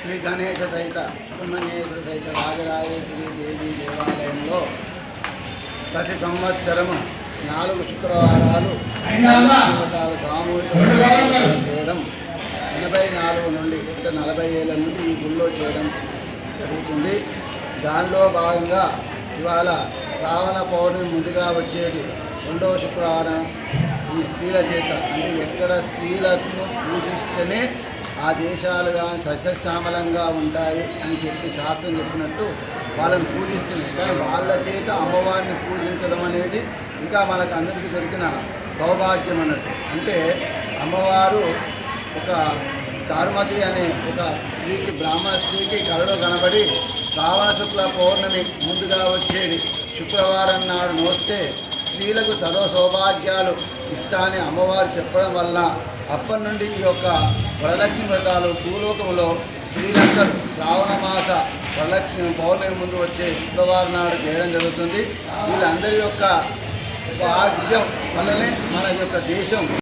శ్రీ గణేశ సహిత సుబ్రహ్మణ్యేశ్వర సహిత రాజరాజేశ్వరి దేవి దేవాలయంలో ప్రతి సంవత్సరము 4 శుక్రవారాలు సామూహిక చేయడం 84 నుండి అంటే 40 ఏళ్ళ నుండి ఈ గుళ్ళో చేయడం జరుగుతుంది. దానిలో భాగంగా ఇవాళ శ్రావణ పౌర్ణమి ముందుగా వచ్చేది 2వ శుక్రవారం ఈ స్త్రీల చేత అంటే ఎక్కడ స్త్రీలను పూజిస్తేనే ఆ దేశాలు కానీ సస్యశ్యామలంగా ఉంటాయి అని చెప్పి శాస్త్రం చెప్పినట్టు వాళ్ళని పూజిస్తున్నాయి. కానీ వాళ్ళ చేత అమ్మవారిని పూజించడం అనేది ఇంకా మనకు అందరికీ దొరికిన సౌభాగ్యం అన్నట్టు. అంటే అమ్మవారు ఒక చారుమతి అనే ఒక స్త్రీకి బ్రాహ్మణ స్త్రీకి కళలో కనబడి శ్రావణ శుక్ల పౌర్ణమి ముందుగా వచ్చేది శుక్రవారం నాడు మోస్తే స్త్రీలకు సర్వ సౌభాగ్యాలు ఇస్తానని అమ్మవారు చెప్పడం వల్ల అప్పటి నుండి ఈ యొక్క వరలక్ష్మి వ్రతాలు భూలోకంలో స్త్రీలందరూ శ్రావణ మాస వరలక్ష్మి పౌర్ణమి ముందు వచ్చే శుక్రవారం నాడు చేయడం జరుగుతుంది. వీళ్ళందరి యొక్క భాగ్యం వల్లనే మన యొక్క దేశం